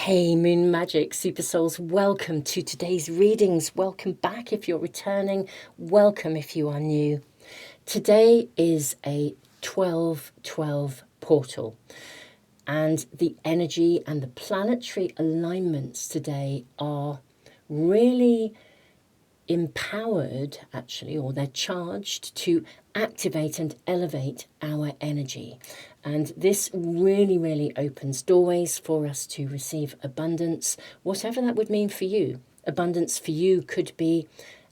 Hey Moon Magic Super Souls, welcome to today's readings. Welcome back if you're returning. Welcome if you are new. Today is a 12-12 portal, and the energy and the planetary alignments today are really empowered, actually, or they're charged to activate and elevate our energy. And this really opens doorways for us to receive abundance, whatever that would mean for you. Abundance for you could be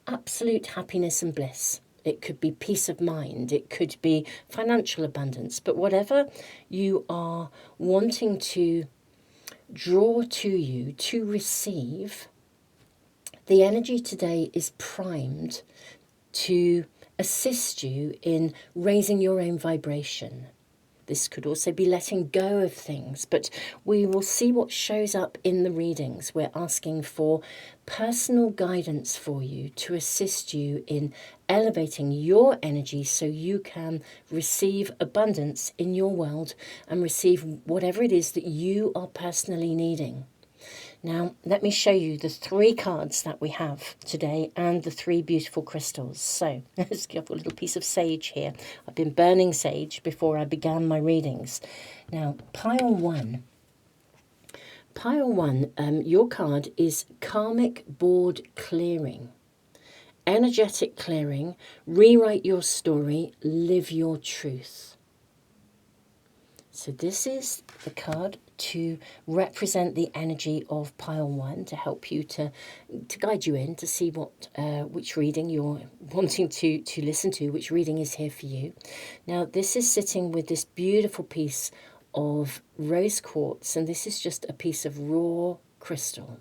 absolute happiness and bliss. It could be peace of mind. It could be financial abundance. But whatever you are wanting to draw to you to receive, the energy today is primed to assist you in raising your own vibration. This could also be letting go of things, but we will see what shows up in the readings. We're asking for personal guidance for you to assist you in elevating your energy so you can receive abundance in your world and receive whatever it is that you are personally needing. Now, let me show you the 3 cards that we have today and the 3 beautiful crystals. So, let's give a little piece of sage here. I've been burning sage before I began my readings. Now, pile 1. Pile 1, your card is Karmic Board Clearing. Energetic clearing, rewrite your story, live your truth. So this is the card to represent the energy of pile 1, to help you to guide you in to see what which reading you're wanting to listen to, which reading is here for you. Now this is sitting with this beautiful piece of rose quartz, and this is just a piece of raw crystal.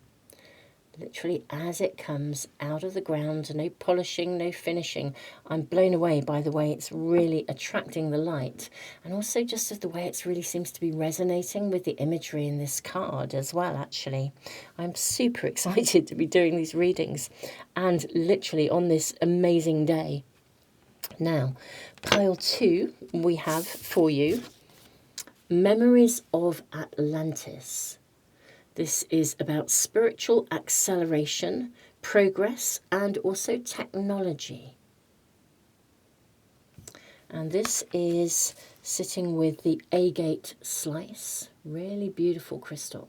Literally as it comes out of the ground, no polishing, no finishing. I'm blown away by the way it's really attracting the light, and also just of the way it really seems to be resonating with the imagery in this card as well, actually. I'm super excited to be doing these readings, and literally on this amazing day. Now, pile 2, we have for you Memories of Atlantis. This is about spiritual acceleration, progress, and also technology. And this is sitting with the agate slice. Really beautiful crystal.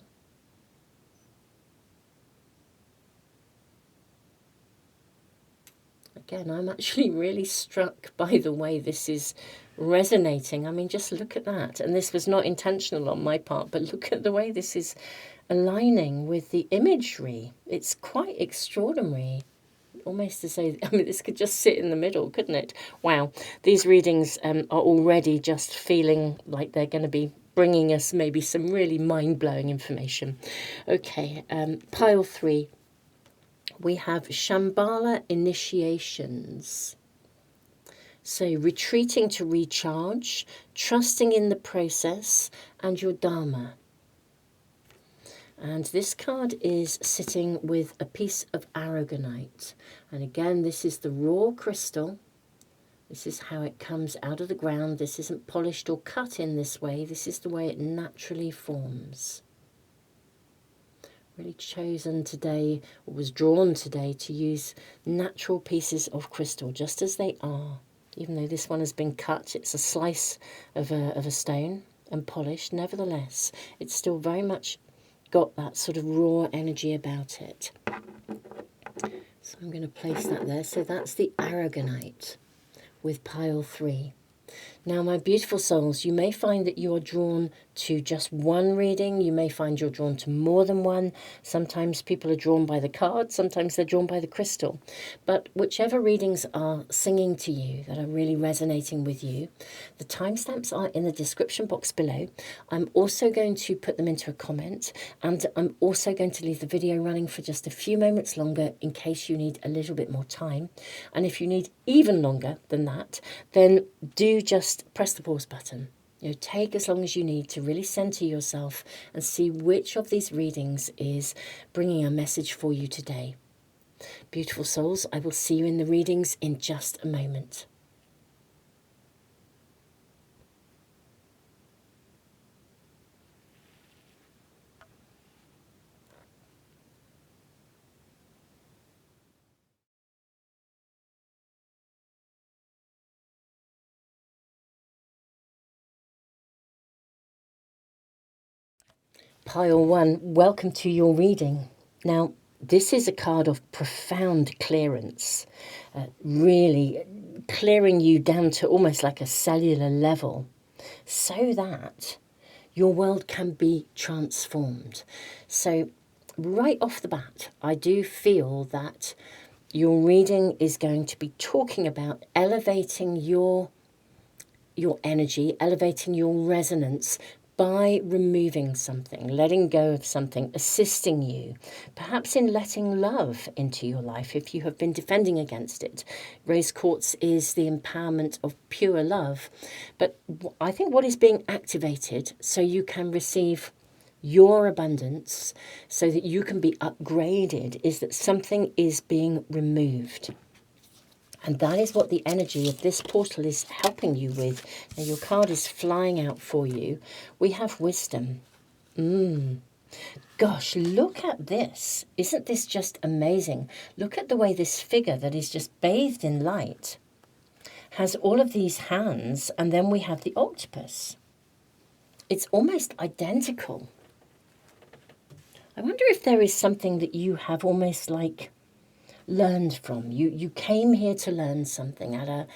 Again, I'm actually really struck by the way this is resonating. I mean, just look at that. And this was not intentional on my part, but look at the way this is aligning with the imagery. It's quite extraordinary. Almost to say, I mean, this could just sit in the middle, couldn't it? Wow, these readings are already just feeling like they're going to be bringing us maybe some really mind-blowing information. Okay, pile 3. We have Shambhala initiations. So retreating to recharge, trusting in the process, and your Dharma. And this card is sitting with a piece of aragonite. And again, this is the raw crystal. This is how it comes out of the ground. This isn't polished or cut in this way. This is the way it naturally forms. Really chosen today, or was drawn today, to use natural pieces of crystal just as they are. Even though this one has been cut, it's a slice of a stone and polished. Nevertheless, it's still very much got that sort of raw energy about it. So I'm going to place that there. So that's the aragonite with pile 3. Now, my beautiful souls, you may find that you are drawn to just one reading. You may find you're drawn to more than one. Sometimes people are drawn by the card. Sometimes they're drawn by the crystal. But whichever readings are singing to you, that are really resonating with you, the timestamps are in the description box below. I'm also going to put them into a comment, and I'm also going to leave the video running for just a few moments longer in case you need a little bit more time. And if you need even longer than that, then do just press the pause button. You know, take as long as you need to really center yourself and see which of these readings is bringing a message for you today. Beautiful souls, I will see you in the readings in just a moment. Pile 1, welcome to your reading. Now, this is a card of profound clearance, really clearing you down to almost like a cellular level so that your world can be transformed. So, right off the bat, I do feel that your reading is going to be talking about elevating your energy, elevating your resonance by removing something, letting go of something, assisting you, perhaps in letting love into your life if you have been defending against it. Rose quartz is the empowerment of pure love, but I think what is being activated so you can receive your abundance, so that you can be upgraded, is that something is being removed. And that is what the energy of this portal is helping you with. Now, your card is flying out for you. We have wisdom. Gosh, look at this. Isn't this just amazing? Look at the way this figure that is just bathed in light has all of these hands, and then we have the octopus. It's almost identical. I wonder if there is something that you have almost like learned from. You came here to learn something at a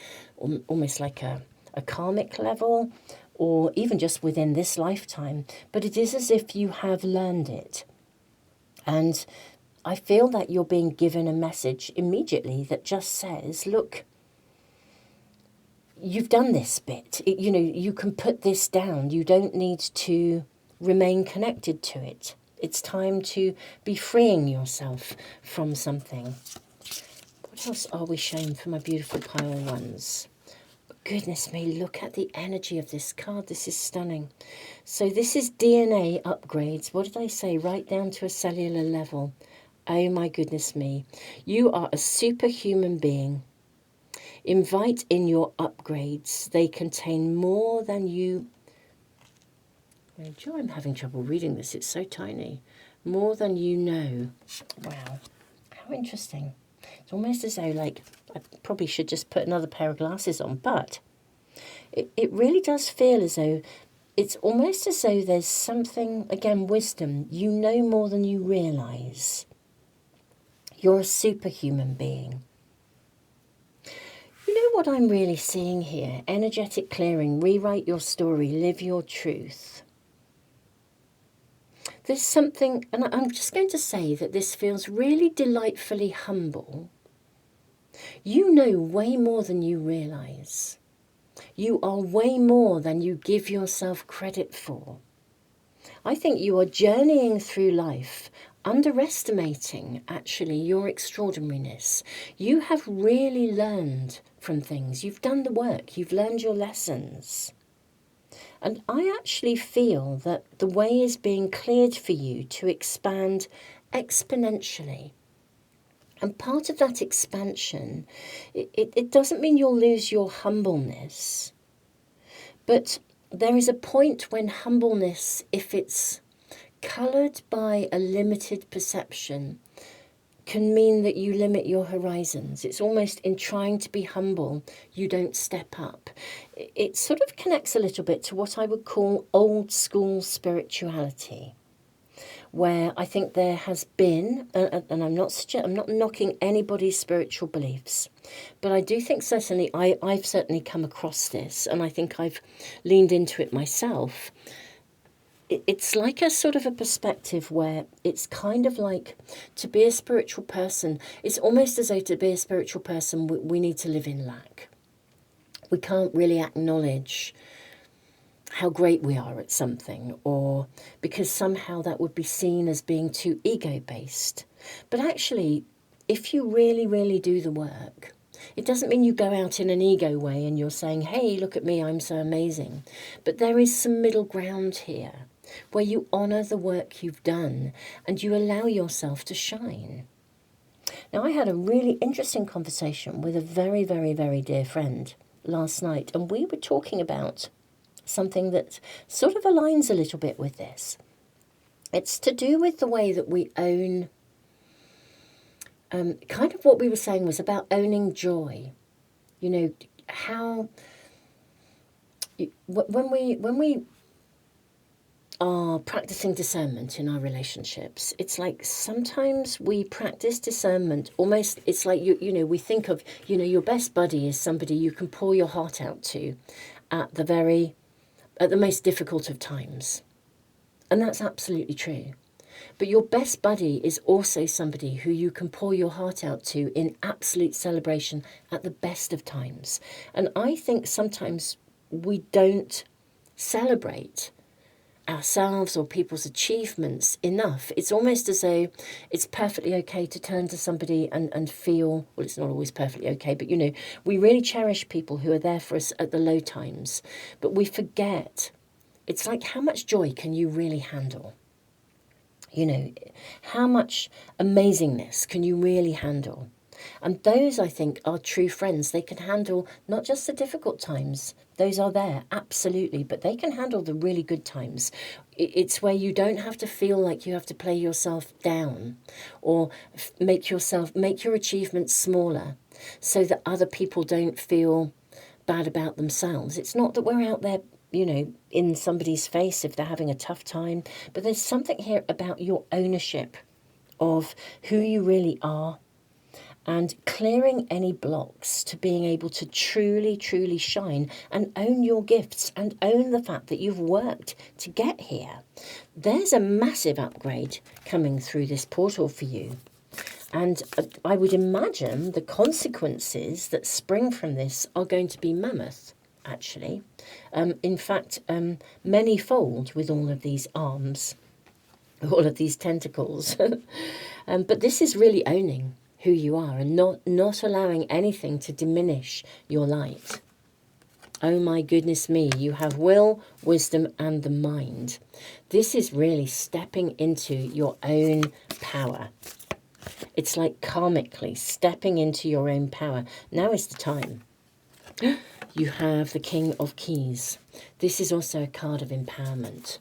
almost like a karmic level, or even just within this lifetime, but it is as if you have learned it. And I feel that you're being given a message immediately that just says, look, you've done this bit. You can put this down. You don't need to remain connected to it. It's time to be freeing yourself from something. What else are we shown for my beautiful pile ones? Goodness me, look at the energy of this card. This is stunning. So this is DNA upgrades. What did I say? Right down to a cellular level. Oh my goodness me. You are a superhuman being. Invite in your upgrades. They contain more than you... I'm having trouble reading this. It's so tiny. More than you know. Wow. How interesting. It's almost as though, like, I probably should just put another pair of glasses on, but it really does feel as though it's almost as though there's something, again, wisdom. You know more than you realise. You're a superhuman being. You know what I'm really seeing here? Energetic clearing, rewrite your story, live your truth. There's something, and I'm just going to say that this feels really delightfully humble. You know way more than you realise. You are way more than you give yourself credit for. I think you are journeying through life underestimating, actually, your extraordinariness. You have really learned from things. You've done the work. You've learned your lessons. And I actually feel that the way is being cleared for you to expand exponentially. And part of that expansion, it doesn't mean you'll lose your humbleness. But there is a point when humbleness, if it's coloured by a limited perception, can mean that you limit your horizons. It's almost in trying to be humble, you don't step up. It sort of connects a little bit to what I would call old school spirituality, where I think there has been, and I'm not knocking anybody's spiritual beliefs, but I do think certainly I've certainly come across this, and I think I've leaned into it myself. It's like a sort of a perspective where it's kind of like, to be a spiritual person, it's almost as though to be a spiritual person, we need to live in lack. We can't really acknowledge how great we are at something, or because somehow that would be seen as being too ego-based. But actually, if you really, really do the work, it doesn't mean you go out in an ego way and you're saying, hey, look at me, I'm so amazing. But there is some middle ground here, where you honour the work you've done and you allow yourself to shine. Now, I had a really interesting conversation with a very, very, very dear friend last night, and we were talking about something that sort of aligns a little bit with this. It's to do with the way that we own, kind of what we were saying was about owning joy. You know, how, when we are practicing discernment in our relationships. It's like sometimes we practice discernment almost, it's like, we think of, your best buddy is somebody you can pour your heart out to at the most difficult of times. And that's absolutely true. But your best buddy is also somebody who you can pour your heart out to in absolute celebration at the best of times. And I think sometimes we don't celebrate ourselves or people's achievements enough. It's almost as though it's perfectly okay to turn to somebody and feel, well, it's not always perfectly okay, but we really cherish people who are there for us at the low times. But we forget, it's like, how much joy can you really handle? How much amazingness can you really handle? And those, I think, are true friends. They can handle not just the difficult times. Those are there, absolutely. But they can handle the really good times. It's where you don't have to feel like you have to play yourself down or make your achievements smaller so that other people don't feel bad about themselves. It's not that we're out there, in somebody's face if they're having a tough time. But there's something here about your ownership of who you really are, and clearing any blocks to being able to truly, truly shine and own your gifts and own the fact that you've worked to get here. There's a massive upgrade coming through this portal for you. And I would imagine the consequences that spring from this are going to be mammoth, actually. In fact, many-fold with all of these arms, all of these tentacles. But this is really owning who you are and not allowing anything to diminish your light. Oh my goodness me, you have will, wisdom, and the mind. This is really stepping into your own power. It's like karmically stepping into your own power. Now is the time. You have the King of Keys. This is also a card of empowerment.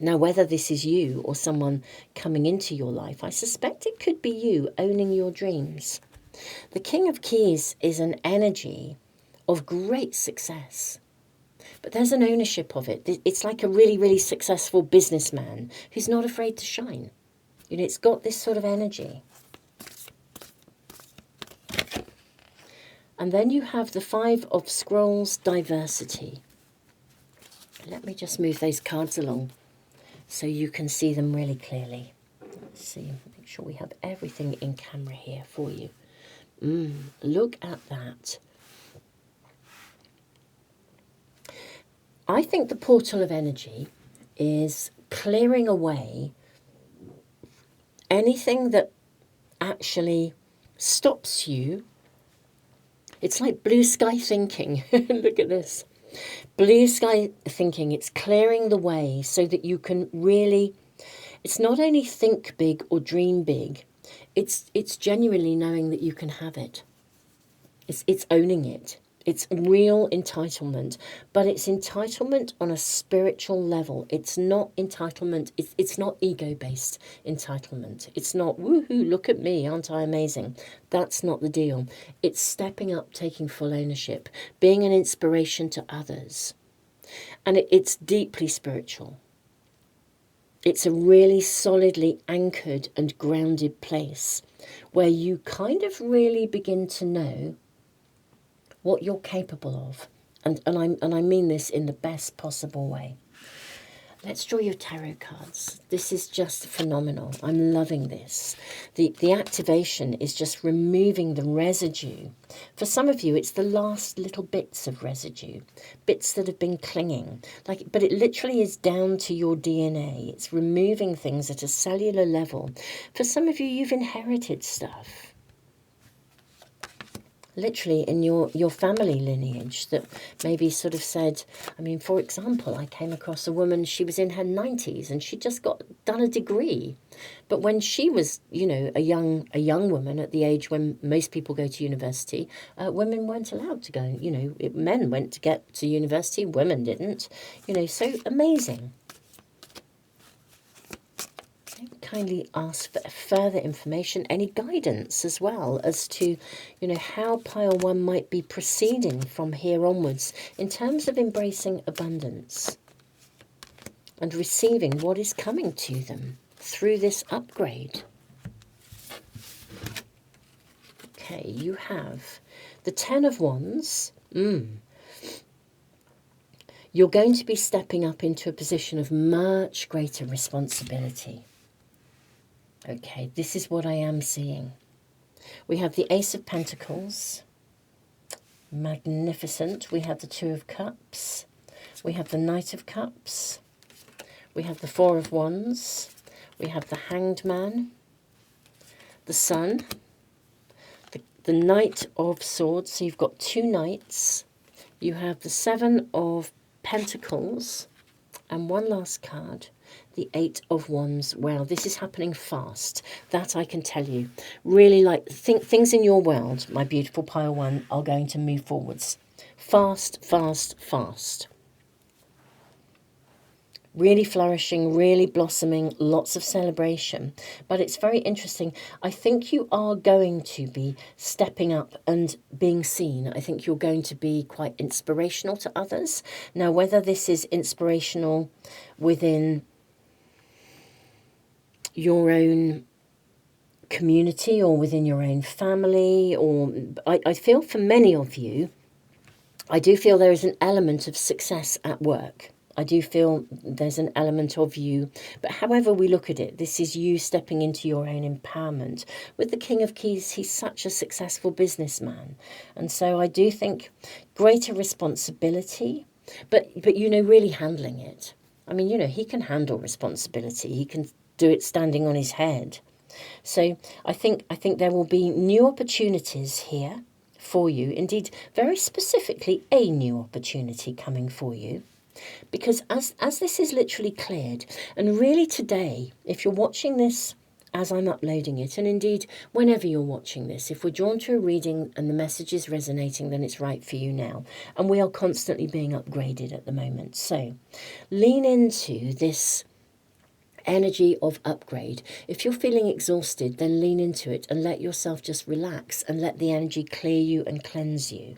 Now, whether this is you or someone coming into your life, I suspect it could be you owning your dreams. The King of Keys is an energy of great success, but there's an ownership of it. It's like a really, really successful businessman who's not afraid to shine. It's got this sort of energy. And then you have the Five of Scrolls, diversity. Let me just move those cards along so you can see them really clearly. Let's see, make sure we have everything in camera here for you. Look at that. I think the portal of energy is clearing away anything that actually stops you. It's like blue sky thinking. Look at this. Blue sky thinking, it's clearing the way so that you can really, it's not only think big or dream big, it's genuinely knowing that you can have it. It's owning it. It's real entitlement, but it's entitlement on a spiritual level. It's not entitlement. It's not ego-based entitlement. It's not, woohoo, look at me, aren't I amazing? That's not the deal. It's stepping up, taking full ownership, being an inspiration to others. And it's deeply spiritual. It's a really solidly anchored and grounded place where you kind of really begin to know what you're capable of. And I mean this in the best possible way. Let's draw your tarot cards. This is just phenomenal. I'm loving this. The activation is just removing the residue. For some of you, it's the last little bits of residue, bits that have been clinging. But it literally is down to your DNA. It's removing things at a cellular level. For some of you, you've inherited stuff. Literally in your family lineage that maybe sort of said, I mean, for example, I came across a woman, she was in her 90s and she just done a degree. But when she was, a young woman at the age when most people go to university, women weren't allowed to go. Men went to get to university, women didn't. So amazing. Kindly ask for further information, any guidance as well as to, how Pile 1 might be proceeding from here onwards in terms of embracing abundance. and receiving what is coming to them through this upgrade. Okay, you have the Ten of Wands. You're going to be stepping up into a position of much greater responsibility. Okay, this is what I am seeing. We have the Ace of Pentacles. Magnificent. We have the Two of Cups. We have the Knight of Cups. We have the Four of Wands. We have the Hanged Man. The Sun. The Knight of Swords. So you've got two knights. You have the Seven of Pentacles. And one last card, the Eight of Wands. Wow, this is happening fast. That I can tell you. Really, like, things in your world, my beautiful pile one, are going to move forwards. Fast, fast, fast. Really flourishing, really blossoming, lots of celebration. But it's very interesting. I think you are going to be stepping up and being seen. I think you're going to be quite inspirational to others. Now, whether this is inspirational within your own community or within your own family, or I feel for many of you, I do feel there is an element of success at work. I do feel there's an element of you, but however we look at it, this is you stepping into your own empowerment. With the King of Keys, he's such a successful businessman. And so I do think greater responsibility, but you know, really handling it. I mean, you know, he can handle responsibility. He can do it standing on his head. So I think there will be new opportunities here for you. Indeed, very specifically, a new opportunity coming for you. Because as this is literally cleared, and really today, if you're watching this as I'm uploading it, and indeed whenever you're watching this, if we're drawn to a reading and the message is resonating, then it's right for you now. And we are constantly being upgraded at the moment. So lean into this energy of upgrade. If you're feeling exhausted, then lean into it and let yourself just relax and let the energy clear you and cleanse you.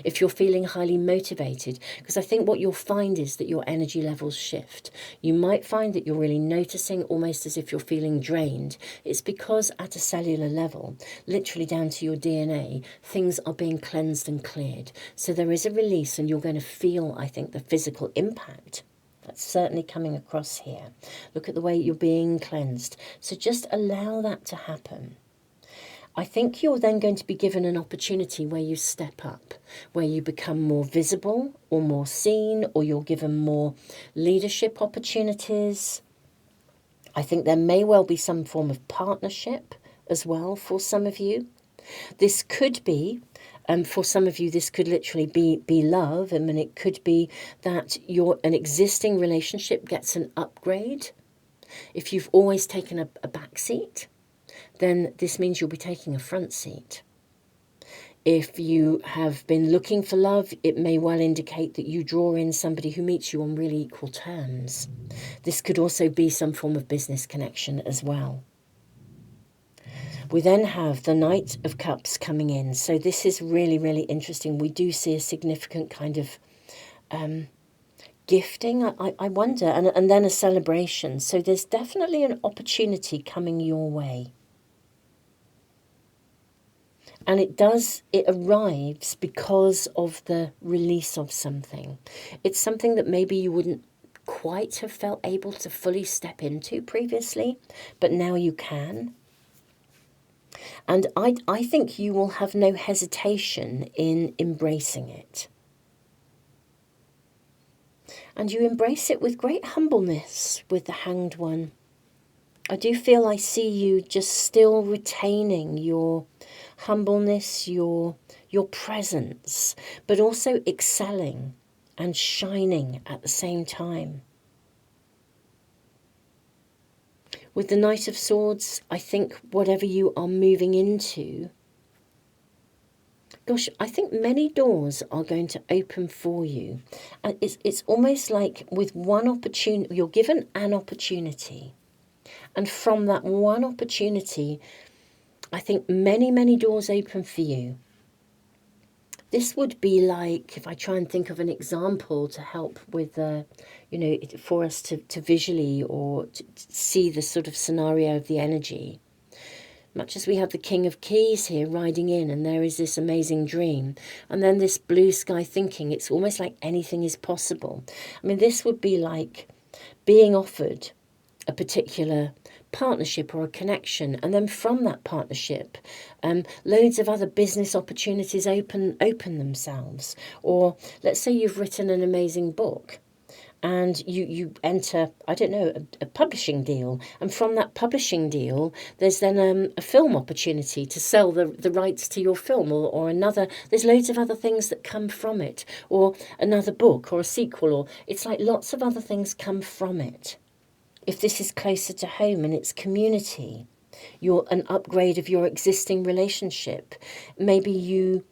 If you're feeling highly motivated, because I think what you'll find is that your energy levels shift. You might find that you're really noticing almost as if you're feeling drained. It's because at a cellular level, literally down to your DNA, things are being cleansed and cleared. So there is a release and you're going to feel, I think, the physical impact. That's certainly coming across here. Look at the way you're being cleansed. So just allow that to happen. I think you're then going to be given an opportunity where you step up, where you become more visible or more seen, or you're given more leadership opportunities. I think there may well be some form of partnership as well for some of you. This could be, for some of you, this could literally be love. I mean, it could be that an existing relationship gets an upgrade. If you've always taken a back seat, then this means you'll be taking a front seat. If you have been looking for love, it may well indicate that you draw in somebody who meets you on really equal terms. This could also be some form of business connection as well. We then have the Knight of Cups coming in. So this is really, really interesting. We do see a significant kind of gifting, I wonder, and then a celebration. So there's definitely an opportunity coming your way. And it arrives because of the release of something. It's something that maybe you wouldn't quite have felt able to fully step into previously, but now you can. And I think you will have no hesitation in embracing it. And you embrace it with great humbleness with the Hanged One. I do feel I see you just still retaining your humbleness, your presence, but also excelling and shining at the same time. With the Knight of Swords, I think whatever you are moving into, gosh, I think many doors are going to open for you. And it's almost like with one opportunity, you're given an opportunity. And from that one opportunity, I think many, many doors open for you. This would be like, if I try and think of an example to help with, for us to visually or to see the sort of scenario of the energy. Much as we have the King of Keys here riding in, and there is this amazing dream, and then this blue sky thinking, it's almost like anything is possible. I mean, this would be like being offered a particular partnership or a connection, and then from that partnership, loads of other business opportunities open themselves. Or let's say you've written an amazing book, and you enter, I don't know, a publishing deal. And from that publishing deal, there's then a film opportunity to sell the rights to your film, or another. There's loads of other things that come from it, or another book or a sequel, or it's like lots of other things come from it. If this is closer to home and it's community, you're an upgrade of your existing relationship. Maybe you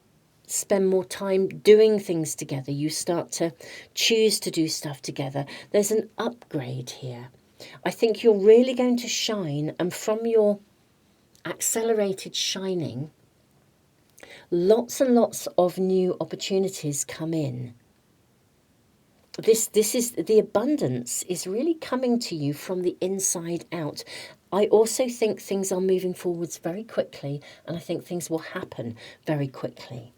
spend more time doing things together. You start to choose to do stuff together. There's an upgrade here. I think you're really going to shine, and from your accelerated shining, lots and lots of new opportunities come in. This is the abundance is really coming to you from the inside out. I also think things are moving forwards very quickly, and I think things will happen very quickly.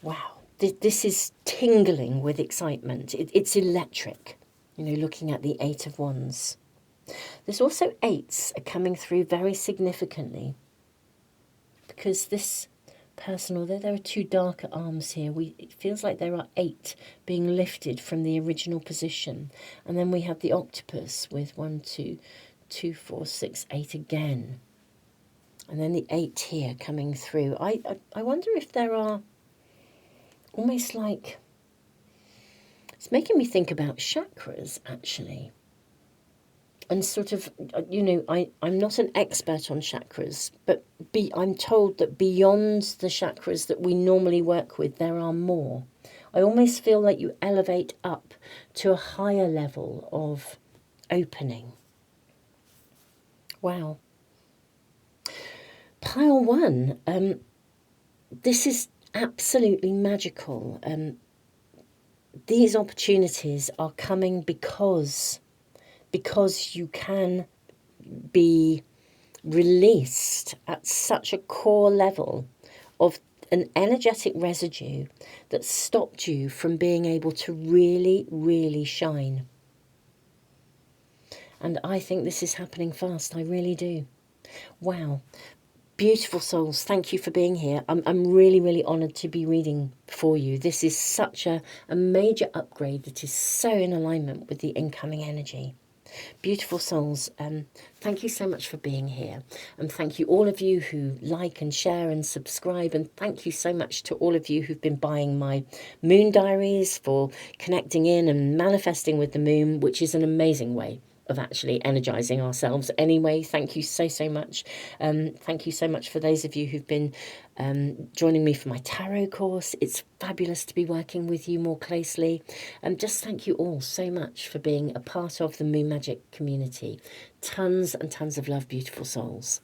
Wow, this is tingling with excitement. It's electric, looking at the Eight of Wands. There's also eights are coming through very significantly, because this person, although there are two darker arms here, it feels like there are 8 being lifted from the original position. And then we have the octopus with 1, 2, 2, 4, 6, 8 again. And then the 8 here coming through. I wonder if there are almost like, it's making me think about chakras actually. And sort of, I'm not an expert on chakras, but I'm told that beyond the chakras that we normally work with, there are more. I almost feel like you elevate up to a higher level of opening. Wow. Pile 1, this is absolutely magical. These opportunities are coming because you can be released at such a core level of an energetic residue that stopped you from being able to really, really shine. And I think this is happening fast. I really do. Wow. Beautiful souls, thank you for being here. I'm really, really honoured to be reading for you. This is such a major upgrade that is so in alignment with the incoming energy. Beautiful souls, thank you so much for being here, and thank you all of you who like and share and subscribe, and thank you so much to all of you who've been buying my moon diaries, for connecting in and manifesting with the moon, which is an amazing way of actually energizing ourselves anyway. Thank you so much. Thank you so much for those of you who've been joining me for my tarot course. It's fabulous to be working with you more closely. Just thank you all so much for being a part of the Moon Magic community. Tons and tons of love, beautiful souls.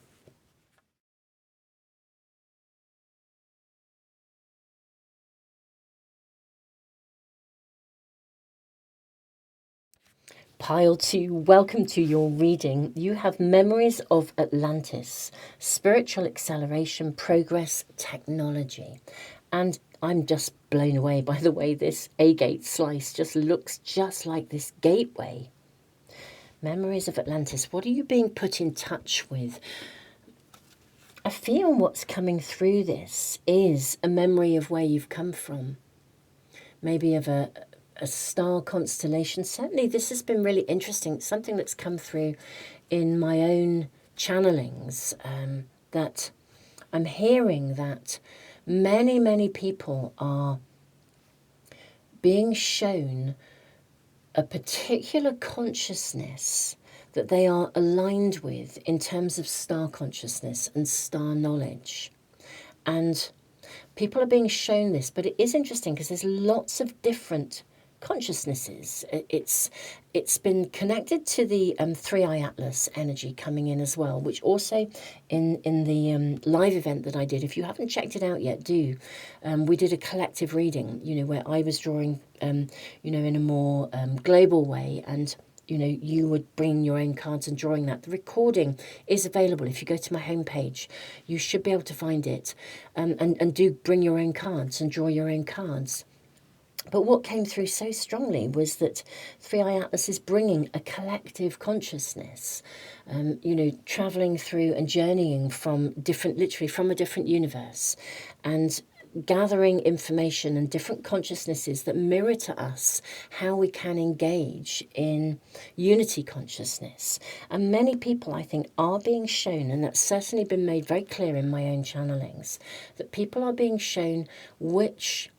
Pile 2, welcome to your reading. You have Memories of Atlantis, Spiritual Acceleration, Progress, Technology. And I'm just blown away by the way this agate slice just looks just like this gateway. Memories of Atlantis, what are you being put in touch with? I feel what's coming through this is a memory of where you've come from. Maybe of a star constellation. Certainly this has been really interesting. Something that's come through in my own channelings, that I'm hearing that many people are being shown a particular consciousness that they are aligned with in terms of star consciousness and star knowledge. And people are being shown this, but it is interesting because there's lots of different consciousnesses. It's been connected to the 3i Atlas energy coming in as well, which also in the live event that I did, if you haven't checked it out yet, do. We did a collective reading, where I was drawing, in a more global way, and you would bring your own cards and drawing that. The recording is available. If you go to my homepage, you should be able to find it. And do bring your own cards and draw your own cards. But what came through so strongly was that 3i Atlas is bringing a collective consciousness, traveling through and journeying literally from a different universe, and gathering information and different consciousnesses that mirror to us how we can engage in unity consciousness. And many people, I think, are being shown, and that's certainly been made very clear in my own channelings, that people are being shown which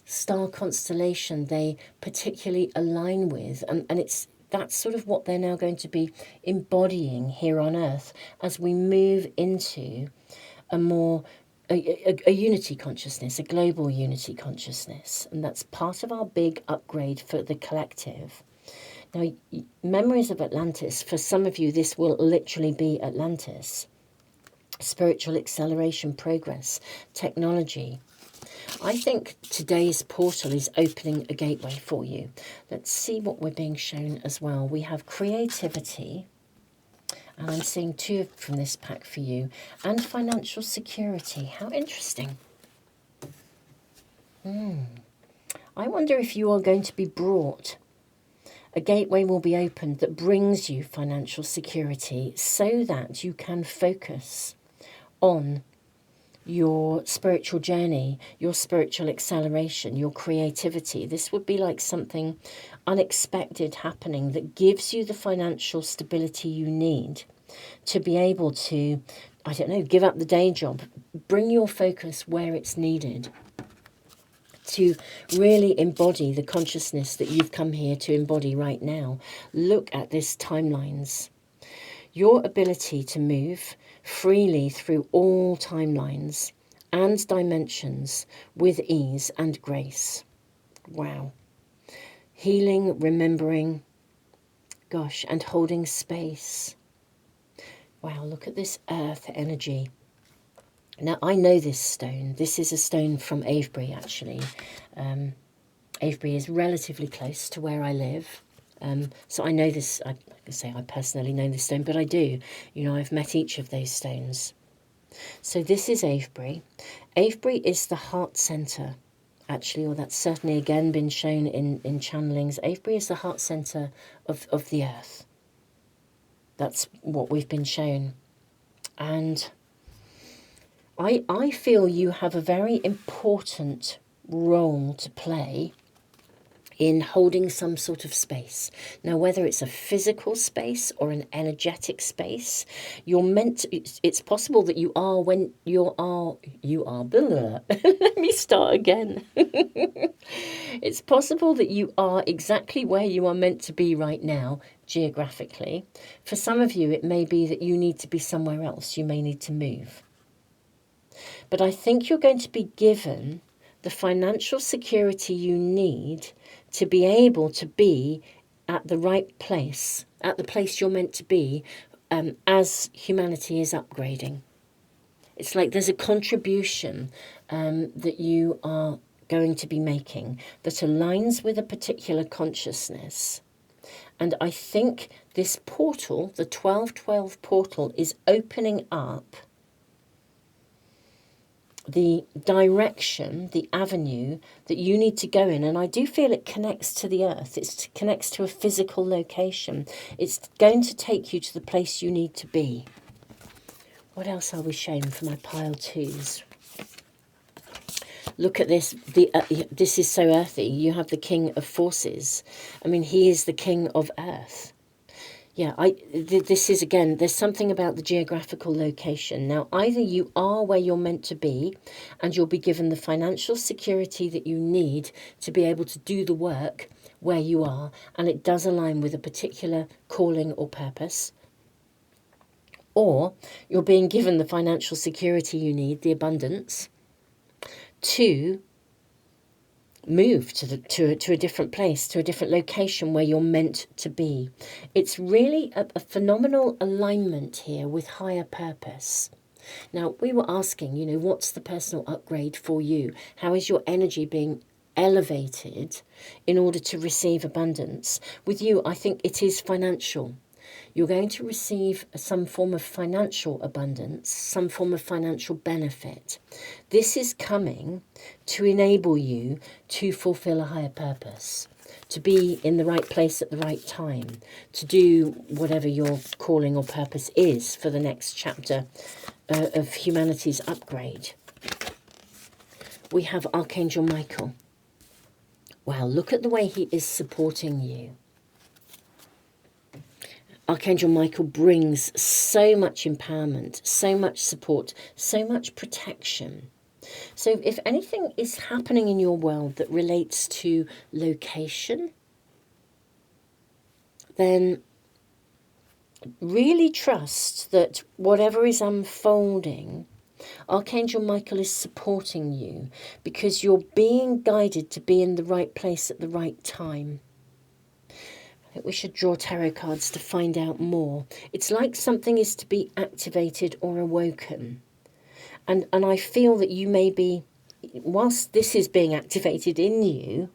star constellation they particularly align with, and that's sort of what they're now going to be embodying here on Earth as we move into a more a unity consciousness, a global unity consciousness. And that's part of our big upgrade for the collective. Now, Memories of Atlantis, for some of you, this will literally be Atlantis. Spiritual acceleration, progress, technology. I think today's portal is opening a gateway for you. Let's see what we're being shown as well. We have creativity, and I'm seeing 2 from this pack for you, and financial security. How interesting. I wonder if you are going to be brought. A gateway will be opened that brings you financial security so that you can focus on your spiritual journey, your spiritual acceleration, your creativity. This would be like something unexpected happening that gives you the financial stability you need to be able to, I don't know, give up the day job, bring your focus where it's needed, to really embody the consciousness that you've come here to embody right now. Look at this timelines. Your ability to move freely through all timelines and dimensions with ease and grace. Wow. Healing, remembering, gosh, and holding space. Wow, look at this earth energy. Now, I know this stone. This is a stone from Avebury, actually. Avebury is relatively close to where I live. So I know this, I say I personally know this stone, but I do. I've met each of those stones. So this is Avebury. Avebury is the heart centre, actually, or that's certainly again been shown in channelings. Avebury is the heart centre of the earth. That's what we've been shown. And I feel you have a very important role to play in holding some sort of space. Now, whether it's a physical space or an energetic space, you're meant to, it's possible that you are when you are, blah. Let me start again. It's possible that you are exactly where you are meant to be right now, geographically. For some of you, it may be that you need to be somewhere else. You may need to move. But I think you're going to be given the financial security you need to be able to be at the right place, at the place you're meant to be, as humanity is upgrading. It's like there's a contribution that you are going to be making that aligns with a particular consciousness. And I think this portal, the 1212 portal, is opening up the direction, the avenue that you need to go in. And I do feel it connects to the earth. It connects to a physical location. It's going to take you to the place you need to be. What else are we shown for my pile 2s? Look at this. This is so earthy. You have the King of Forces. I mean, he is the King of Earth. Yeah, this is, again, there's something about the geographical location. Now, either you are where you're meant to be and you'll be given the financial security that you need to be able to do the work where you are, and it does align with a particular calling or purpose, or you're being given the financial security you need, the abundance, to move to a different place, to a different location where you're meant to be. It's really a phenomenal alignment here with higher purpose. Now, we were asking, what's the personal upgrade for you? How is your energy being elevated in order to receive abundance? With you, I think it is financial. You're going to receive some form of financial abundance, some form of financial benefit. This is coming to enable you to fulfill a higher purpose, to be in the right place at the right time, to do whatever your calling or purpose is for the next chapter of humanity's upgrade. We have Archangel Michael. Wow, look at the way he is supporting you. Archangel Michael brings so much empowerment, so much support, so much protection. So if anything is happening in your world that relates to location, then really trust that whatever is unfolding, Archangel Michael is supporting you because you're being guided to be in the right place at the right time. I think we should draw tarot cards to find out more. It's like something is to be activated or awoken. And I feel that you may be, whilst this is being activated in you,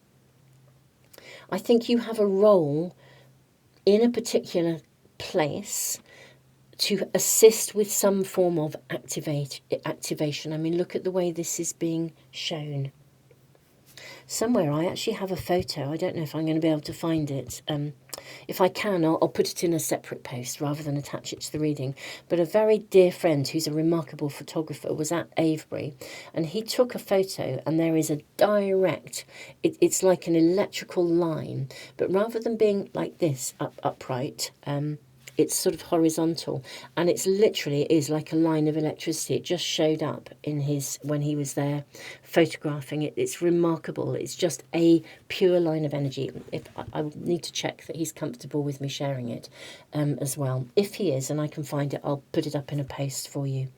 I think you have a role in a particular place to assist with some form of activation. I mean, look at the way this is being shown. Somewhere I actually have a photo. I don't know if I'm going to be able to find it. If I can, I'll put it in a separate post rather than attach it to the reading. But a very dear friend who's a remarkable photographer was at Avebury, and he took a photo, and there is a direct, it's like an electrical line, but rather than being like this, upright, it's sort of horizontal, and it's literally is like a line of electricity. It just showed up in when he was there photographing it. It's remarkable. It's just a pure line of energy. I need to check that he's comfortable with me sharing it as well. If he is, and I can find it, I'll put it up in a post for you.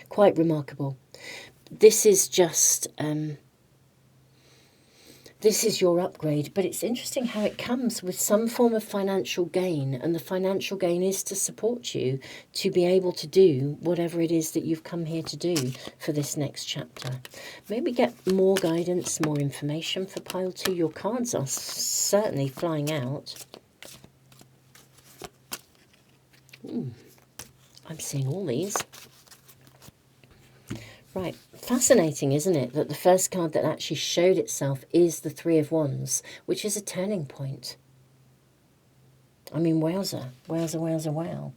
Quite remarkable. This is just... this is your upgrade, but it's interesting how it comes with some form of financial gain, and the financial gain is to support you to be able to do whatever it is that you've come here to do for this next chapter. Maybe get more guidance, more information for pile 2. Your cards are certainly flying out. I'm seeing all these. Right, fascinating, isn't it, that the first card that actually showed itself is the Three of Wands, which is a turning point. I mean, wowza, wowza, wowza, wow.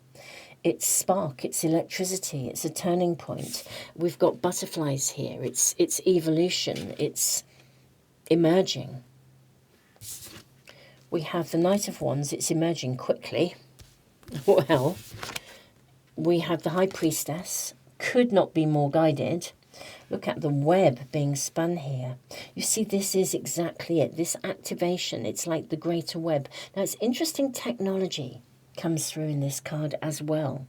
It's spark, it's electricity, it's a turning point. We've got butterflies here, it's evolution, it's emerging. We have the Knight of Wands, it's emerging quickly. Well, we have the High Priestess. Could not be more guided. Look at the web being spun here. You see, this is exactly it. This activation, it's like the greater web. Now, it's interesting technology comes through in this card as well.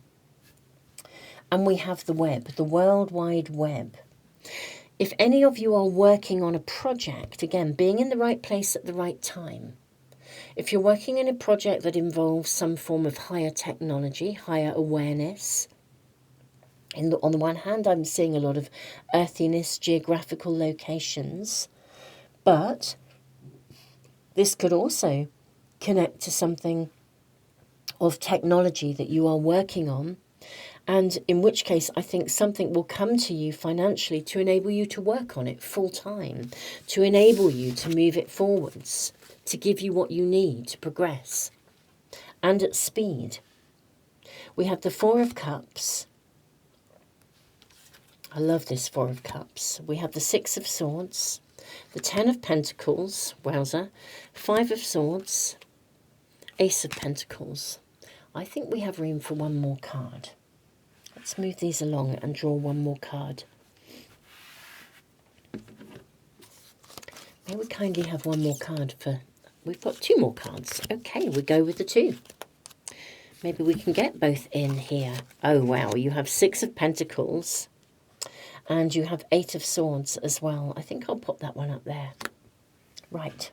And we have the web, the World Wide Web. If any of you are working on a project, again, being in the right place at the right time. If you're working in a project that involves some form of higher technology, higher awareness, on the one hand, I'm seeing a lot of earthiness, geographical locations, but this could also connect to something of technology that you are working on, and in which case I think something will come to you financially to enable you to work on it full time, to enable you to move it forwards, to give you what you need to progress, and at speed. We have the Four of Cups. I love this Four of Cups. We have the Six of Swords, the Ten of Pentacles, wowza, Five of Swords, Ace of Pentacles. I think we have room for one more card. Let's move these along and draw one more card. May we kindly have one more card for... We've got 2 more cards. Okay, we go with the 2. Maybe we can get both in here. Oh, wow, you have Six of Pentacles. And you have Eight of Swords as well. I think I'll pop that one up there. Right.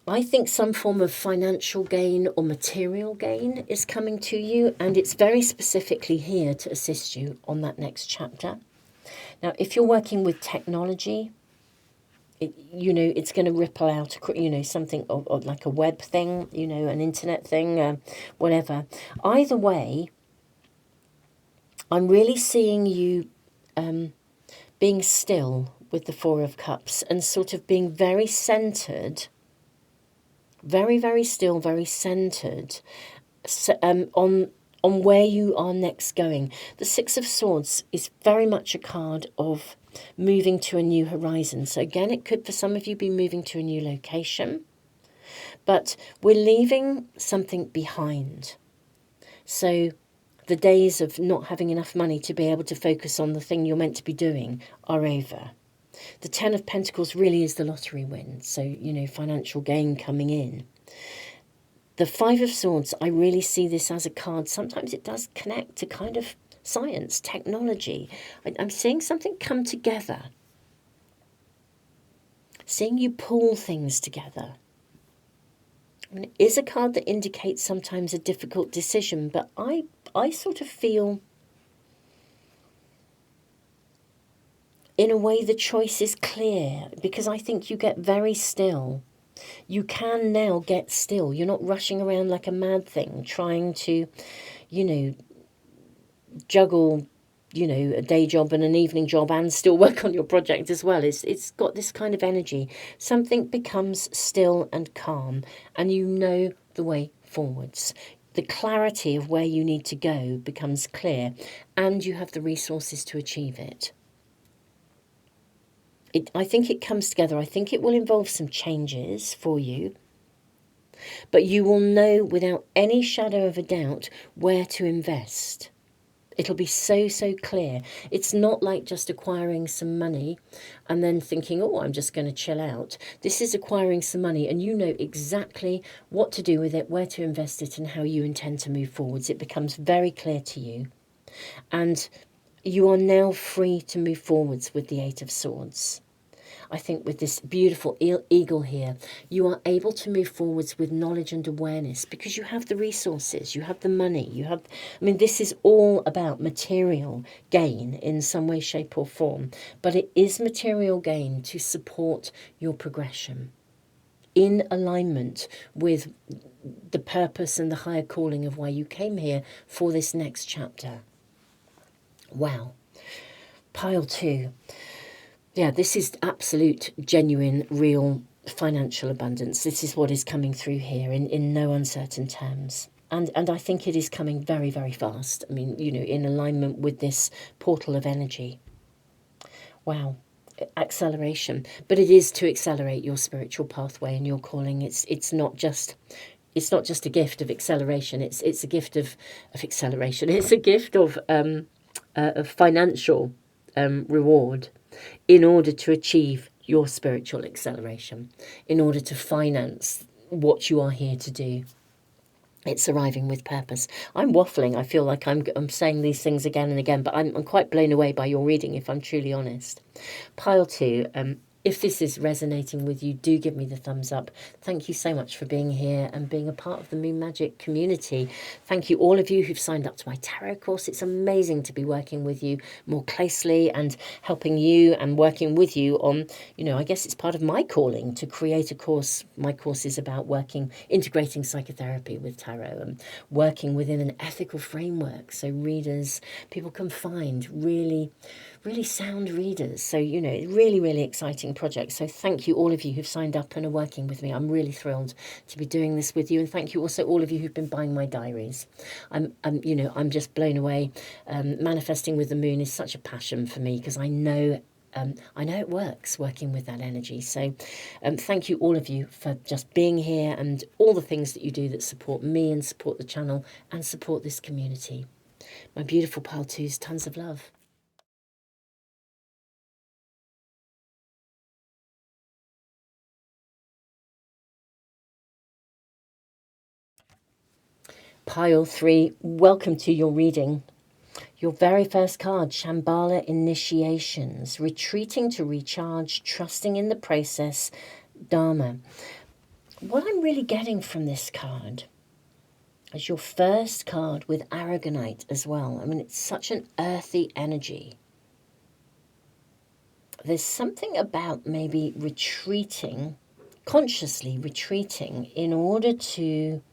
I think some form of financial gain or material gain is coming to you, and it's very specifically here to assist you on that next chapter. Now, if you're working with technology, it's going to ripple out, something of like a web thing, an internet thing, whatever. Either way, I'm really seeing you being still with the Four of Cups and sort of being very centered, very, very still, very centered on where you are next going. The Six of Swords is very much a card of moving to a new horizon. So again, it could for some of you be moving to a new location, but we're leaving something behind. So the days of not having enough money to be able to focus on the thing you're meant to be doing are over. The Ten of Pentacles really is the lottery win. So, financial gain coming in. The Five of Swords, I really see this as a card. Sometimes it does connect to kind of science, technology. I'm seeing something come together. Seeing you pull things together. It is a card that indicates sometimes a difficult decision, but I sort of feel, in a way, the choice is clear, because I think you get very still. You can now get still. You're not rushing around like a mad thing, trying to, juggle, a day job and an evening job and still work on your project as well. It's got this kind of energy. Something becomes still and calm, and you know the way forwards. The clarity of where you need to go becomes clear, and you have the resources to achieve it. I think it comes together. I think it will involve some changes for you, but you will know without any shadow of a doubt where to invest. It'll be so, so clear. It's not like just acquiring some money and then thinking, oh, I'm just going to chill out. This is acquiring some money and you know exactly what to do with it, where to invest it, and how you intend to move forwards. It becomes very clear to you. And you are now free to move forwards with the Eight of Swords. I think with this beautiful eagle here, you are able to move forwards with knowledge and awareness because you have the resources, you have the money, this is all about material gain in some way, shape or form, but it is material gain to support your progression in alignment with the purpose and the higher calling of why you came here for this next chapter. Wow. Pile 2. Yeah, this is absolute, genuine, real financial abundance. This is what is coming through here in no uncertain terms. And I think it is coming very, very fast. In alignment with this portal of energy. Wow. Acceleration. But it is to accelerate your spiritual pathway and your calling. It's not just a gift of acceleration. It's a gift of acceleration. It's a gift of financial reward, in order to achieve your spiritual acceleration, in order to finance what you are here to do. It's arriving with purpose. I'm waffling. I feel like I'm saying these things again and again, but I'm quite blown away by your reading, if I'm truly honest. Pile 2. If this is resonating with you, do give me the thumbs up. Thank you so much for being here and being a part of the Moon Magic community. Thank you all of you who've signed up to my tarot course. It's amazing to be working with you more closely and helping you and working with you on, I guess it's part of my calling to create a course. My course is about integrating psychotherapy with tarot and working within an ethical framework so people can find really, really sound readers. So, really, really exciting project. So thank you all of you who've signed up and are working with me. I'm really thrilled to be doing this with you. And thank you also all of you who've been buying my diaries. I'm just blown away. Manifesting with the moon is such a passion for me because I know it works working with that energy. So thank you all of you for just being here and all the things that you do that support me and support the channel and support this community. My beautiful Pile 2s, tons of love. Pile 3, welcome to your reading. Your very first card, Shambhala Initiations, retreating to recharge, trusting in the process, Dharma. What I'm really getting from this card is your first card with Aragonite as well. I mean, it's such an earthy energy. There's something about maybe retreating, consciously retreating in order to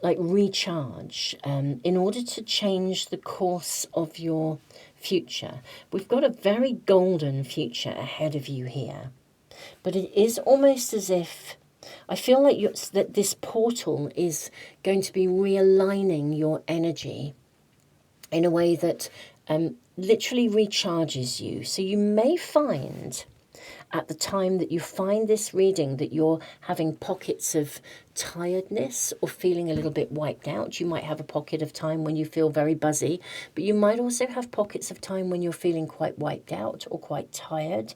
like recharge, in order to change the course of your future. We've got a very golden future ahead of you here, but it is almost as if I feel like that this portal is going to be realigning your energy in a way that literally recharges you. So you may find at the time that you find this reading that you're having pockets of tiredness or feeling a little bit wiped out. You might have a pocket of time when you feel very buzzy, but you might also have pockets of time when you're feeling quite wiped out or quite tired.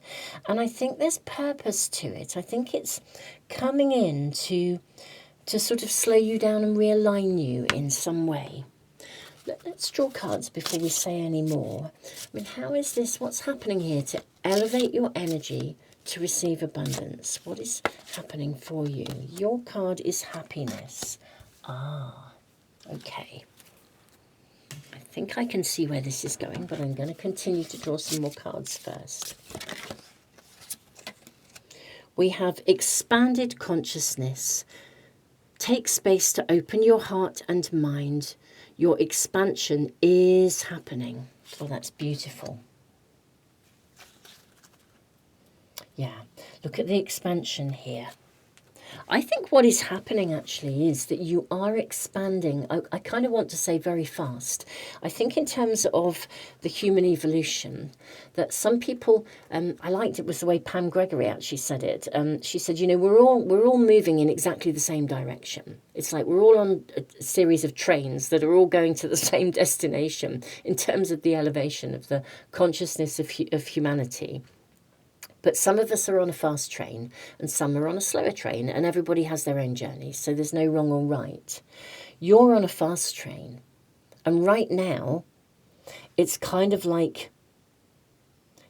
And I think there's purpose to it. I think it's coming in to sort of slow you down and realign you in some way. Let's draw cards before we say any more. I mean, how is this? What's happening here to elevate your energy to receive abundance? What is happening for you? Your card is happiness. Ah, okay. I think I can see where this is going, but I'm going to continue to draw some more cards first. We have expanded consciousness. Take space to open your heart and mind. Your expansion is happening. Oh, that's beautiful. Yeah, look at the expansion here. I think what is happening actually is that you are expanding. I kind of want to say very fast. I think in terms of the human evolution, that some people, I liked it was the way Pam Gregory actually said it. She said, you know, we're all moving in exactly the same direction. It's like we're all on a series of trains that are all going to the same destination in terms of the elevation of the consciousness of humanity. But some of us are on a fast train and some are on a slower train, and everybody has their own journey, so there's no wrong or right. You're on a fast train, and right now it's kind of like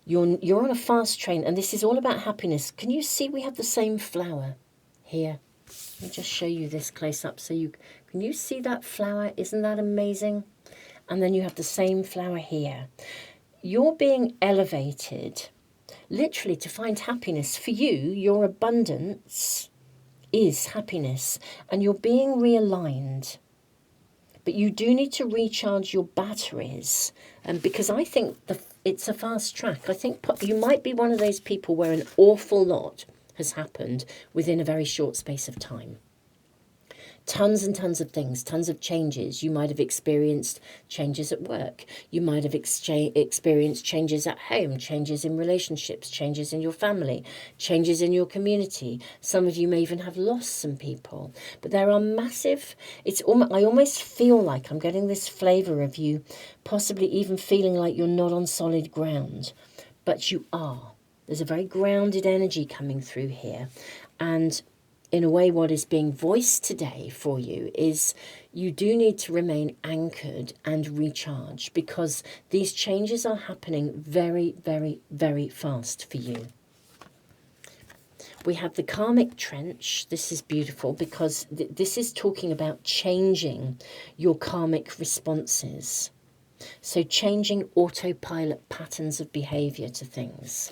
you're on a fast train, and this is all about happiness. Can you see we have the same flower here? Let me just show you this close up so can you see that flower? Isn't that amazing? And then you have the same flower here. You're being elevated literally to find happiness. For you, your abundance is happiness, and you're being realigned. But you do need to recharge your batteries, because I think it's a fast track. I think you might be one of those people where an awful lot has happened within a very short space of time. Tons and tons of things, tons of changes. You might have experienced changes at work. You might have experienced changes at home, changes in relationships, changes in your family, changes in your community. Some of you may even have lost some people. But there are massive, I almost feel like I'm getting this flavour of you possibly even feeling like you're not on solid ground. But you are. There's a very grounded energy coming through here. And in a way, what is being voiced today for you is you do need to remain anchored and recharged, because these changes are happening very, very, very fast for you. We have the karmic trench. This is beautiful because this is talking about changing your karmic responses. So changing autopilot patterns of behavior to things.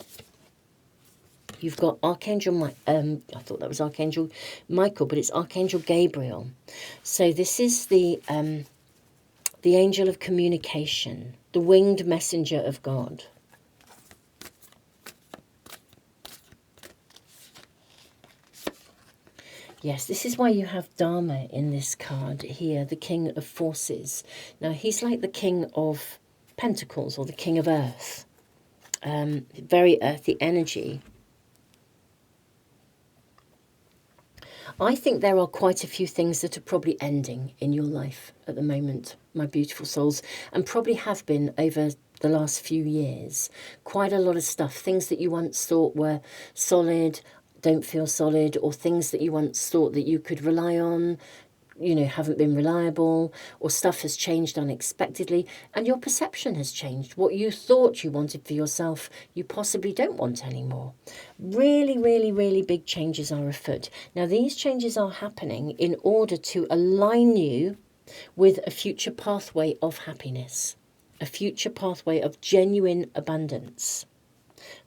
You've got Archangel, I thought that was Archangel Michael, but it's Archangel Gabriel. So this is the angel of communication, the winged messenger of God. Yes, this is why you have Dharma in this card here, the King of Forces. Now, he's like the King of Pentacles or the King of Earth. Very earthy energy. I think there are quite a few things that are probably ending in your life at the moment, my beautiful souls, and probably have been over the last few years. Quite a lot of stuff, things that you once thought were solid, don't feel solid, or things that you once thought that you could rely on, haven't been reliable, or stuff has changed unexpectedly, and your perception has changed. What you thought you wanted for yourself, you possibly don't want anymore. Really, really, really big changes are afoot. Now, these changes are happening in order to align you with a future pathway of happiness, a future pathway of genuine abundance.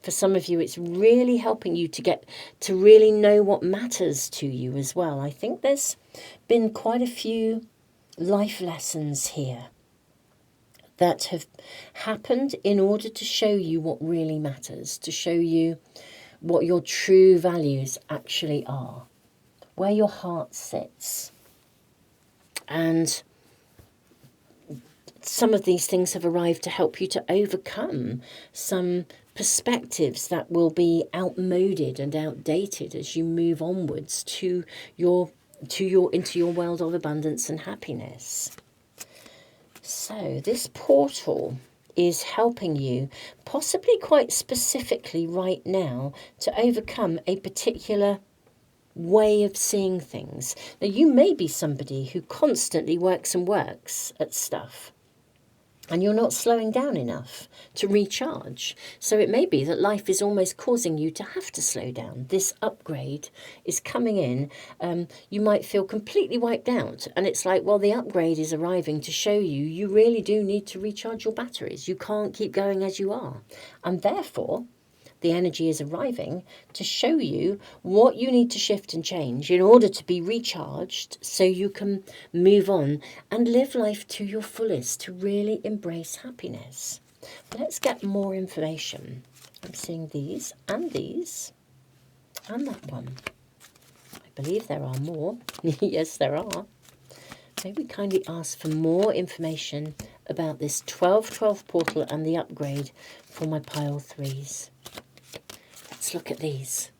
For some of you, it's really helping you to get to really know what matters to you as well. I think there's been quite a few life lessons here that have happened in order to show you what really matters, to show you what your true values actually are, where your heart sits. And some of these things have arrived to help you to overcome some perspectives that will be outmoded and outdated as you move onwards into your world of abundance and happiness. So this portal is helping you, possibly quite specifically right now, to overcome a particular way of seeing things. Now, you may be somebody who constantly works and works at stuff, and you're not slowing down enough to recharge. So it may be that life is almost causing you to have to slow down. This upgrade is coming in. You might feel completely wiped out. And it's like, well, the upgrade is arriving to show you really do need to recharge your batteries. You can't keep going as you are. And therefore, the energy is arriving to show you what you need to shift and change in order to be recharged so you can move on and live life to your fullest, to really embrace happiness. Let's get more information. I'm seeing these and that one. I believe there are more. Yes, there are. May we kindly ask for more information about this 1212 portal and the upgrade for my pile 3s. Let's look at these.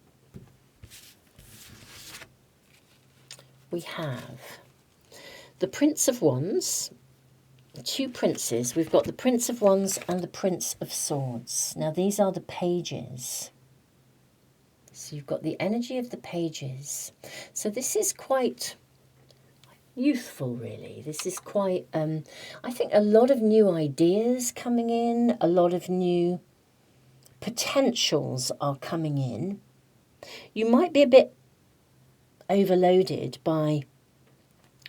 We have the Prince of Wands, 2 princes. We've got the Prince of Wands and the Prince of Swords. Now, these are the pages. So you've got the energy of the pages. So this is quite youthful, really. This is quite, I think, a lot of new ideas coming in, a lot of new potentials are coming in. You might be a bit overloaded by,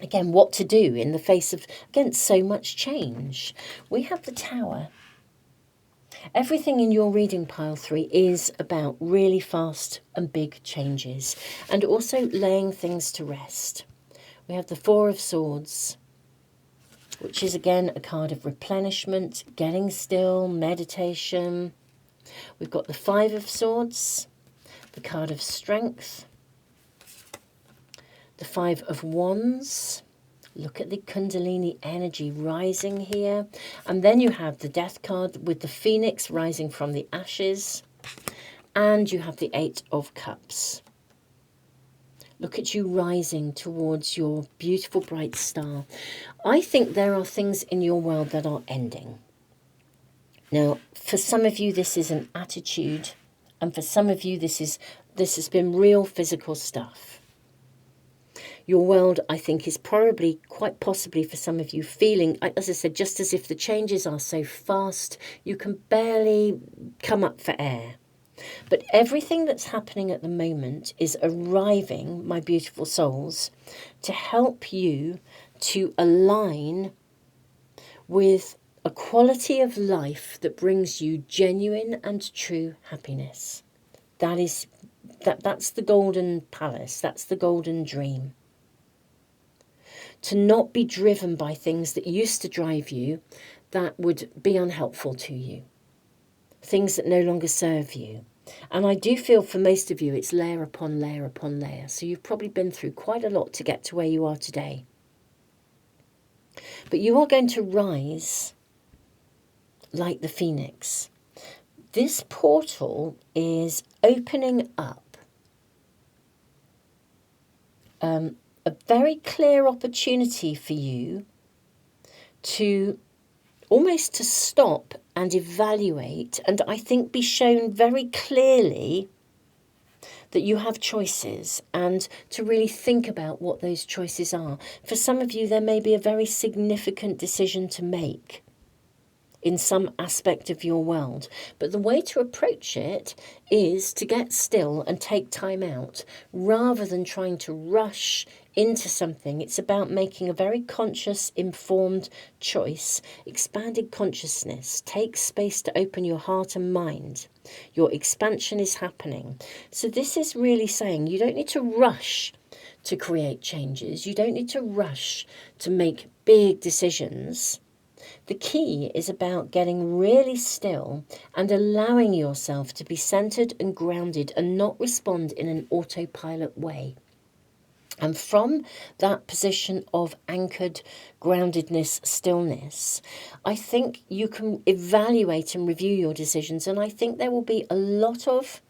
again, what to do in the face of, again, so much change. We have the Tower. Everything in your reading pile 3 is about really fast and big changes, and also laying things to rest. We have the 4 of Swords, which is again a card of replenishment, getting still, meditation. We've got the 5 of Swords, the card of strength, the 5 of Wands. Look at the Kundalini energy rising here. And then you have the Death card with the Phoenix rising from the ashes. And you have the 8 of Cups. Look at you rising towards your beautiful bright star. I think there are things in your world that are ending. Now, for some of you, this is an attitude, and for some of you, this has been real physical stuff. Your world, I think, is probably, quite possibly for some of you, feeling, as I said, just as if the changes are so fast, you can barely come up for air. But everything that's happening at the moment is arriving, my beautiful souls, to help you to align with a quality of life that brings you genuine and true happiness. That's the golden palace. That's the golden dream. To not be driven by things that used to drive you that would be unhelpful to you. Things that no longer serve you. And I do feel for most of you it's layer upon layer upon layer. So you've probably been through quite a lot to get to where you are today. But you are going to rise like the Phoenix. This portal is opening up a very clear opportunity for you to almost to stop and evaluate, and I think be shown very clearly that you have choices and to really think about what those choices are. For some of you, there may be a very significant decision to make in some aspect of your world. But the way to approach it is to get still and take time out rather than trying to rush into something. It's about making a very conscious, informed choice. Expanded consciousness takes space to open your heart and mind. Your expansion is happening. So this is really saying you don't need to rush to create changes. You don't need to rush to make big decisions. The key is about getting really still and allowing yourself to be centered and grounded and not respond in an autopilot way. And from that position of anchored groundedness, stillness, I think you can evaluate and review your decisions. And I think there will be a lot of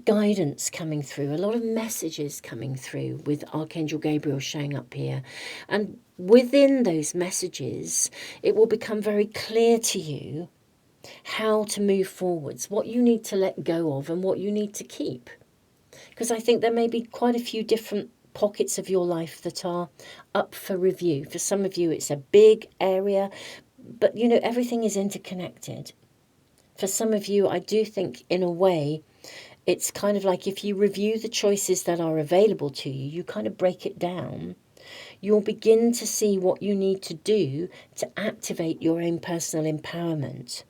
guidance coming through, a lot of messages coming through with Archangel Gabriel showing up here. And within those messages, it will become very clear to you how to move forwards, what you need to let go of and what you need to keep. Because I think there may be quite a few different pockets of your life that are up for review. For some of you, it's a big area, but you know, everything is interconnected. For some of you, I do think in a way, it's kind of like if you review the choices that are available to you, you kind of break it down, you'll begin to see what you need to do to activate your own personal empowerment,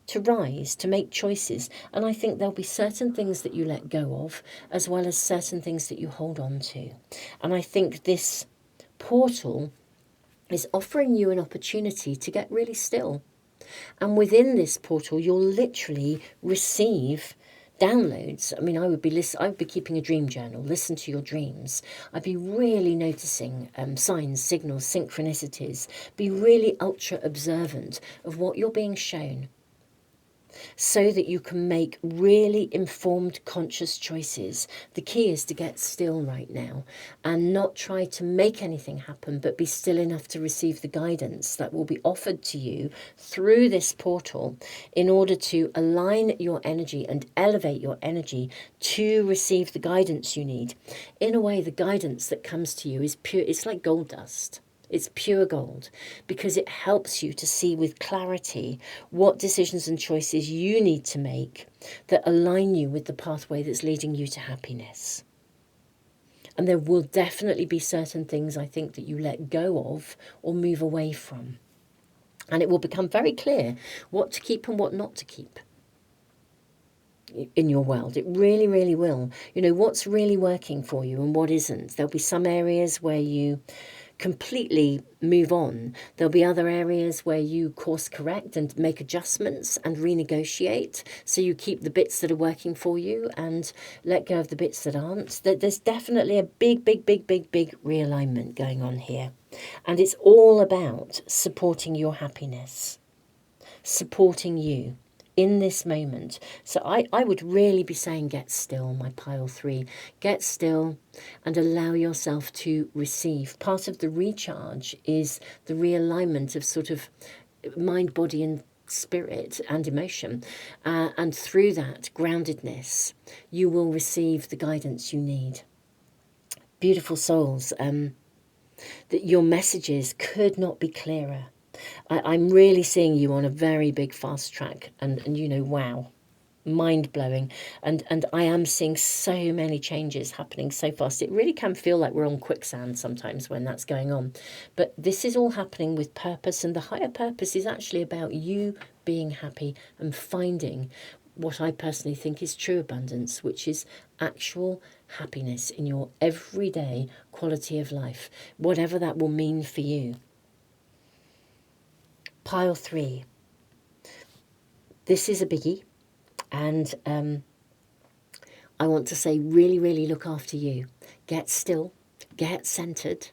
to rise, to make choices. And I think there'll be certain things that you let go of, as well as certain things that you hold on to. And I think this portal is offering you an opportunity to get really still. And within this portal, you'll literally receive downloads. I mean, I would be keeping a dream journal, listen to your dreams. I'd be really noticing signs, signals, synchronicities, be really ultra observant of what you're being shown, so that you can make really informed, conscious choices. The key is to get still right now and not try to make anything happen, but be still enough to receive the guidance that will be offered to you through this portal in order to align your energy and elevate your energy to receive the guidance you need. In a way, the guidance that comes to you is pure. It's like gold dust. It's pure gold, because it helps you to see with clarity what decisions and choices you need to make that align you with the pathway that's leading you to happiness. And there will definitely be certain things, I think, that you let go of or move away from. And it will become very clear what to keep and what not to keep in your world. It really, really will. You know, what's really working for you and what isn't. There'll be some areas where you completely move on. There'll be other areas where you course correct and make adjustments and renegotiate, so you keep the bits that are working for you and let go of the bits that aren't. There's definitely a big realignment going on here, and it's all about supporting your happiness, supporting you in this moment. So I would really be saying get still, my pile 3. Get still and allow yourself to receive. Part of the recharge is the realignment of sort of mind, body and spirit and emotion. And through that groundedness, you will receive the guidance you need. Beautiful souls, that your messages could not be clearer. I'm really seeing you on a very big fast track, and you know, wow, mind-blowing. And I am seeing so many changes happening so fast. It really can feel like we're on quicksand sometimes when that's going on. But this is all happening with purpose, and the higher purpose is actually about you being happy and finding what I personally think is true abundance, which is actual happiness in your everyday quality of life, whatever that will mean for you. Pile 3. This is a biggie, and I want to say really, really look after you. Get still, get centered,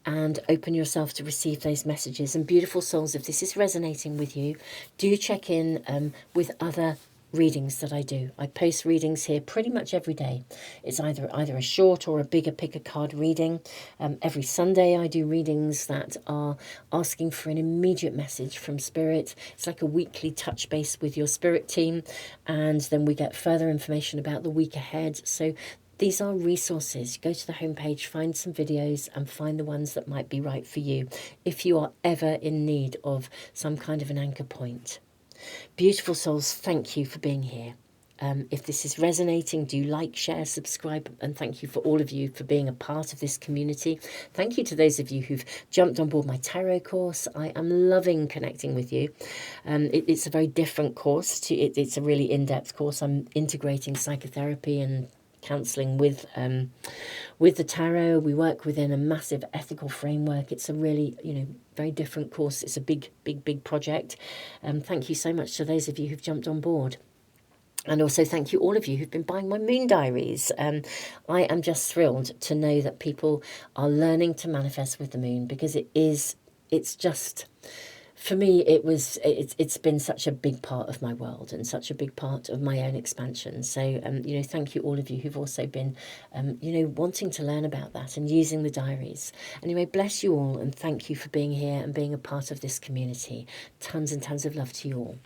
and open yourself to receive those messages. And beautiful souls, if this is resonating with you, do check in with other readings that I do. I post readings here pretty much every day. It's either a short or a bigger pick a card reading. Every Sunday I do readings that are asking for an immediate message from Spirit. It's like a weekly touch base with your Spirit team, and then we get further information about the week ahead. So these are resources. Go to the homepage, find some videos, and find the ones that might be right for you if you are ever in need of some kind of an anchor point. Beautiful souls, thank you for being here. If this is resonating, do like, share, subscribe, and thank you for all of you for being a part of this community. Thank you to those of you who've jumped on board my tarot course. I am loving connecting with you. It's a very different course. It's a really in-depth course. I'm integrating psychotherapy and counselling with the tarot. We work within a massive ethical framework. It's a really, very different course. It's a big project. Thank you so much to those of you who've jumped on board. And also thank you all of you who've been buying my moon diaries. I am just thrilled to know that people are learning to manifest with the moon, because it's just, for me, it's been such a big part of my world and such a big part of my own expansion. So, thank you all of you who've also been, wanting to learn about that and using the diaries. Anyway, bless you all, and thank you for being here and being a part of this community. Tons and tons of love to you all.